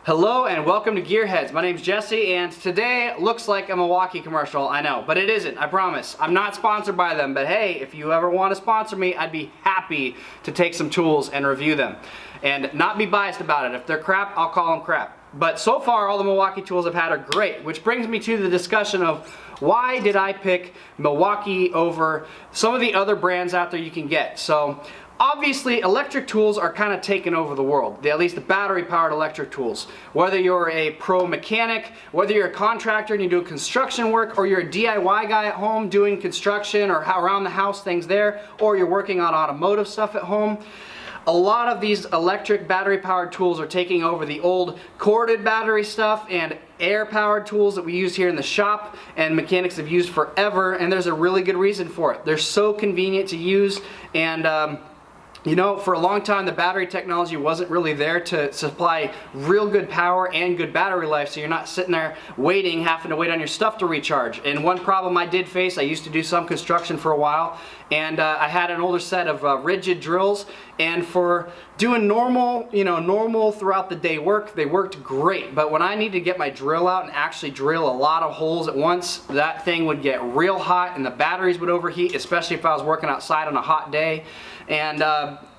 Hello and welcome to GearHeads. My name's Jesse and today looks like a Milwaukee commercial, I know, but it isn't, I promise. I'm not sponsored by them, but hey, if you ever want to sponsor me, I'd be happy to take some tools and review them. And not be biased about it. If they're crap, I'll call them crap. But so far, all the Milwaukee tools I've had are great, which brings me to the discussion of why did I pick Milwaukee over some of the other brands out there you can get. So obviously, electric tools are kind of taking over the world, at least the battery-powered electric tools. Whether you're a pro mechanic, whether you're a contractor and you do construction work, or you're a DIY guy at home doing construction or around the house things there, or you're working on automotive stuff at home, a lot of these electric battery-powered tools are taking over the old corded battery stuff and air-powered tools that we use here in the shop and mechanics have used forever, and there's a really good reason for it. They're so convenient to use, and you know, for a long time the battery technology wasn't really there to supply real good power and good battery life, so you're not sitting there waiting, having to wait on your stuff to recharge. And one problem I did face, I used to do some construction for a while, and I had an older set of rigid drills, and for doing normal, normal throughout the day work, they worked great. But when I needed to get my drill out and actually drill a lot of holes at once, that thing would get real hot and the batteries would overheat, especially if I was working outside on a hot day. And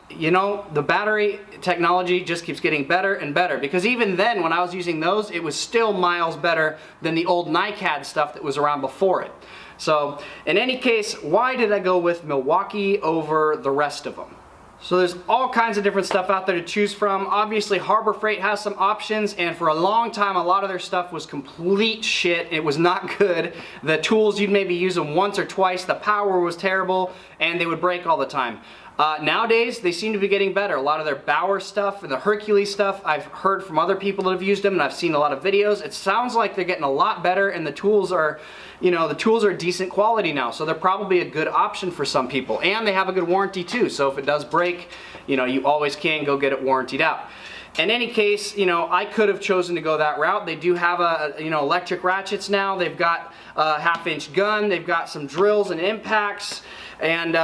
you know, the battery technology just keeps getting better and better, because even then when I was using those, it was still miles better than the old NiCad stuff that was around before it. So in any case, why did I go with Milwaukee over the rest of them? So there's all kinds of different stuff out there to choose from. Obviously Harbor Freight has some options, and for a long time a lot of their stuff was complete shit. It was not good. The tools, you'd maybe use them once or twice, the power was terrible, and they would break all the time. Nowadays they seem to be getting better. A lot of their Bauer stuff and the Hercules stuff, I've heard from other people that have used them, and I've seen a lot of videos. It sounds like they're getting a lot better, and the tools are, the tools are decent quality now, so they're probably a good option for some people. And they have a good warranty too, so if it does break, you always can go get it warrantied out. In any case, I could have chosen to go that route. They do have electric ratchets now. They've got a half-inch gun. They've got some drills and impacts, and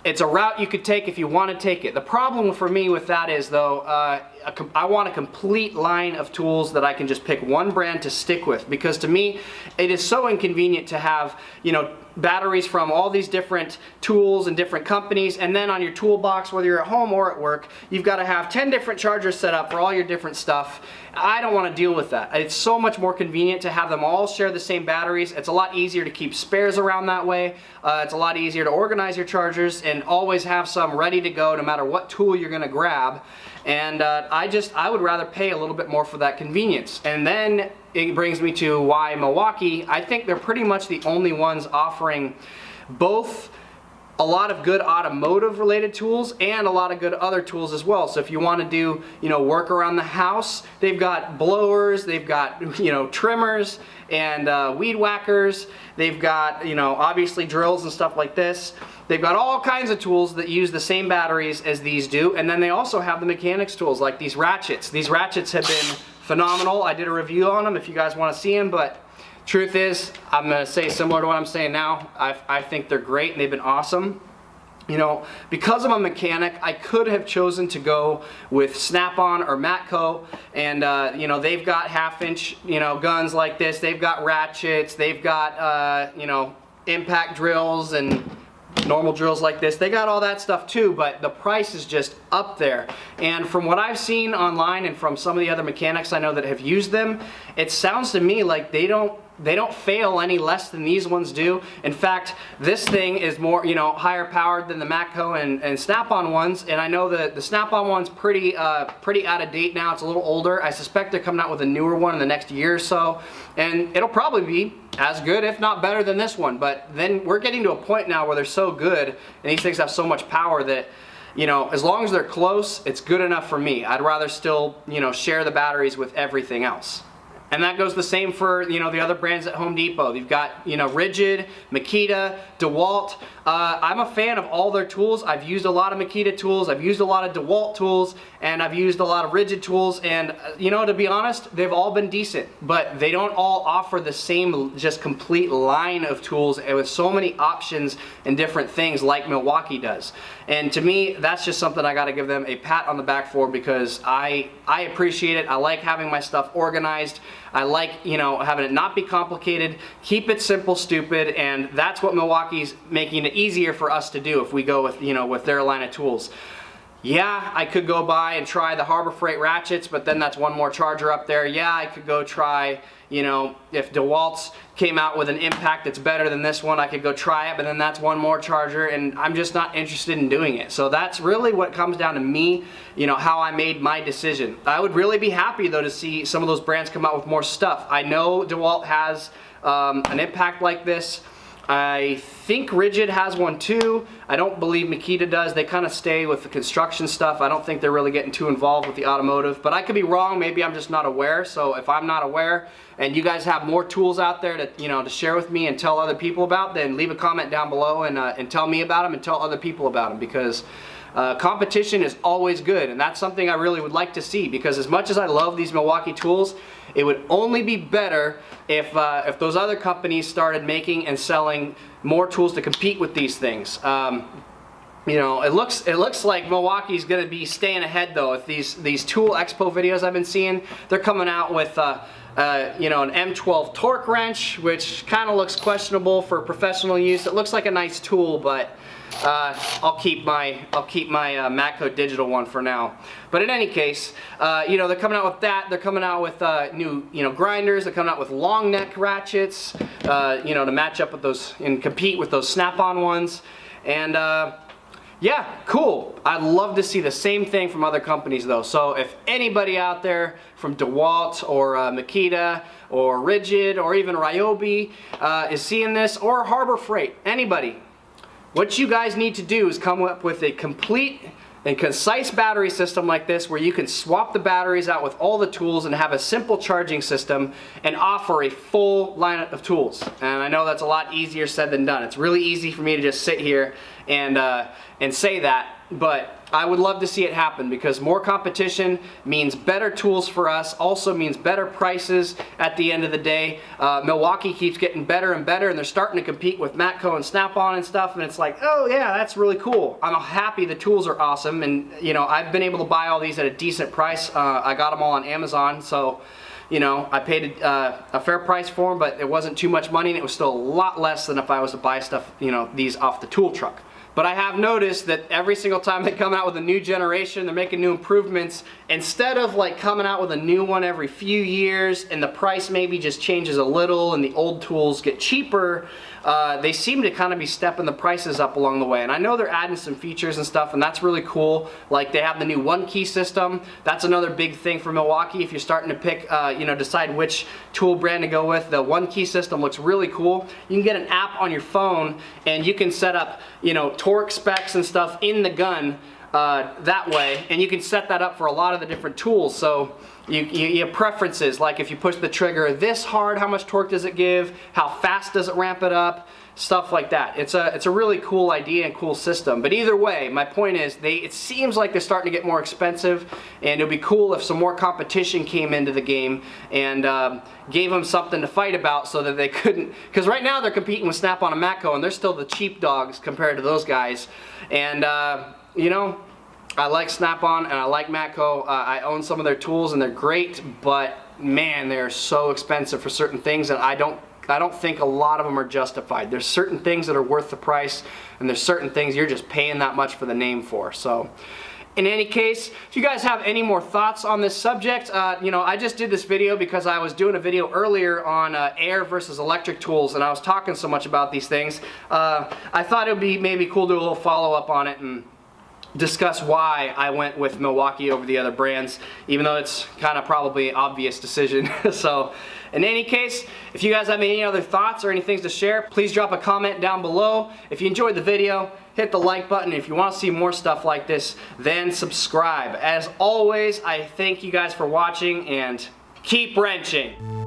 it's a route you could take if you want to take it. The problem for me with that is, though, I want a complete line of tools that I can just pick one brand to stick with, because to me it is so inconvenient to have batteries from all these different tools and different companies, and then on your toolbox, whether you're at home or at work, you've got to have 10 different chargers set up for all your different stuff. I don't want to deal with that. It's so much more convenient to have them all share the same batteries. It's a lot easier to keep spares around that way. It's a lot easier to organize your chargers and always have some ready to go no matter what tool you're going to grab. And I would rather pay a little bit more for that convenience. And then it brings me to why Milwaukee. I think they're pretty much the only ones offering both a lot of good automotive related tools and a lot of good other tools as well. So if you want to do work around the house, they've got blowers, they've got trimmers and weed whackers, they've got obviously drills and stuff like this. They've got all kinds of tools that use the same batteries as these do, and then they also have the mechanics tools like these ratchets. These ratchets have been phenomenal. I did a review on them if you guys want to see them, but truth is, I'm going to say similar to what I'm saying now. I think they're great and they've been awesome. Because I'm a mechanic, I could have chosen to go with Snap-on or Matco, and they've got half-inch guns like this. They've got ratchets. They've got impact drills and normal drills like this. They got all that stuff too, but the price is just up there. And from what I've seen online and from some of the other mechanics I know that have used them, it sounds to me like they don't fail any less than these ones do. In fact, this thing is more, higher powered than the Matco and Snap-on ones, and I know that the Snap-on one's pretty out of date now. It's a little older. I suspect they're coming out with a newer one in the next year or so, and it'll probably be as good, if not better, than this one. But then we're getting to a point now where they're so good, and these things have so much power that as long as they're close, it's good enough for me. I'd rather still share the batteries with everything else. And that goes the same for, you know, the other brands at Home Depot. You've got, you know, Ridgid, Makita, DeWalt. I'm a fan of all their tools. I've used a lot of Makita tools, I've used a lot of DeWalt tools, and I've used a lot of Ridgid tools, and you know, to be honest, they've all been decent, but they don't all offer the same just complete line of tools and with so many options and different things like Milwaukee does. And to me, that's just something I gotta give them a pat on the back for, because I appreciate it. I like having my stuff organized. I like, you know, having it not be complicated, keep it simple, stupid, and that's what Milwaukee's making it easier for us to do if we go with, you know, with their line of tools. Yeah, I could go buy and try the Harbor Freight ratchets, but then that's one more charger up there. Yeah, I could go try, you know, if DeWalt's came out with an impact that's better than this one, I could go try it, but then that's one more charger, and I'm just not interested in doing it. So that's really what comes down to me, you know, how I made my decision. I would really be happy though to see some of those brands come out with more stuff. I know DeWalt has an impact like this. I think Ridgid has one too. I don't believe Makita does. They kind of stay with the construction stuff. I don't think they're really getting too involved with the automotive, but I could be wrong. Maybe I'm just not aware. So if I'm not aware and you guys have more tools out there to, you know, to share with me and tell other people about, then leave a comment down below and tell me about them and tell other people about them, because competition is always good, and that's something I really would like to see, because as much as I love these Milwaukee tools, it would only be better if those other companies started making and selling more tools to compete with these things. You know, it looks like Milwaukee's going to be staying ahead though. If these Tool Expo videos I've been seeing, they're coming out with you know, an M12 torque wrench, which kind of looks questionable for professional use. It looks like a nice tool, but I'll keep my Matco digital one for now. But in any case, you know, they're coming out with that. They're coming out with new, you know, grinders. They're coming out with long neck ratchets, you know, to match up with those and compete with those snap-on ones. And yeah, cool. I'd love to see the same thing from other companies though. So if anybody out there from DeWalt or Makita or Ridgid or even Ryobi is seeing this, or Harbor Freight, anybody, what you guys need to do is come up with a complete and concise battery system like this, where you can swap the batteries out with all the tools and have a simple charging system and offer a full lineup of tools. And I know that's a lot easier said than done. It's really easy for me to just sit here and say that, but I would love to see it happen, because more competition means better tools for us, also means better prices at the end of the day. Milwaukee keeps getting better and better, and they're starting to compete with Matco and Snap-on and stuff, and it's like, oh yeah, that's really cool. I'm happy the tools are awesome, and you know, I've been able to buy all these at a decent price. I got them all on Amazon, so you know, I paid a fair price for them, but it wasn't too much money, and it was still a lot less than if I was to buy stuff, you know, these off the tool truck. But I have noticed that every single time they come out with a new generation, they're making new improvements. Instead of like coming out with a new one every few years and the price maybe just changes a little and the old tools get cheaper, they seem to kind of be stepping the prices up along the way. And I know they're adding some features and stuff, and that's really cool. Like they have the new one-key system. That's another big thing for Milwaukee. If you're starting to pick, you know, decide which tool brand to go with, the one-key system looks really cool. You can get an app on your phone and you can set up, you know, torque specs and stuff in the gun that way, and you can set that up for a lot of the different tools. So you have preferences, like if you push the trigger this hard, how much torque does it give, how fast does it ramp it up, stuff like that. It's a really cool idea and cool system. But either way, my point is, it seems like they're starting to get more expensive, and it would be cool if some more competition came into the game and gave them something to fight about, so that they couldn't, because right now they're competing with Snap-on and Matco, and they're still the cheap dogs compared to those guys. And you know, I like Snap-on and I like Matco. I own some of their tools and they're great, but man, they're so expensive for certain things, and I don't think a lot of them are justified. There's certain things that are worth the price, and there's certain things you're just paying that much for the name for. So in any case, if you guys have any more thoughts on this subject, you know, I just did this video because I was doing a video earlier on air versus electric tools, and I was talking so much about these things. I thought it would be maybe cool to do a little follow-up on it and discuss why I went with Milwaukee over the other brands, even though it's kind of probably an obvious decision. So in any case, if you guys have any other thoughts or any things to share, please drop a comment down below. If you enjoyed the video, hit the like button. If you want to see more stuff like this, then subscribe. As always, I thank you guys for watching, and keep wrenching.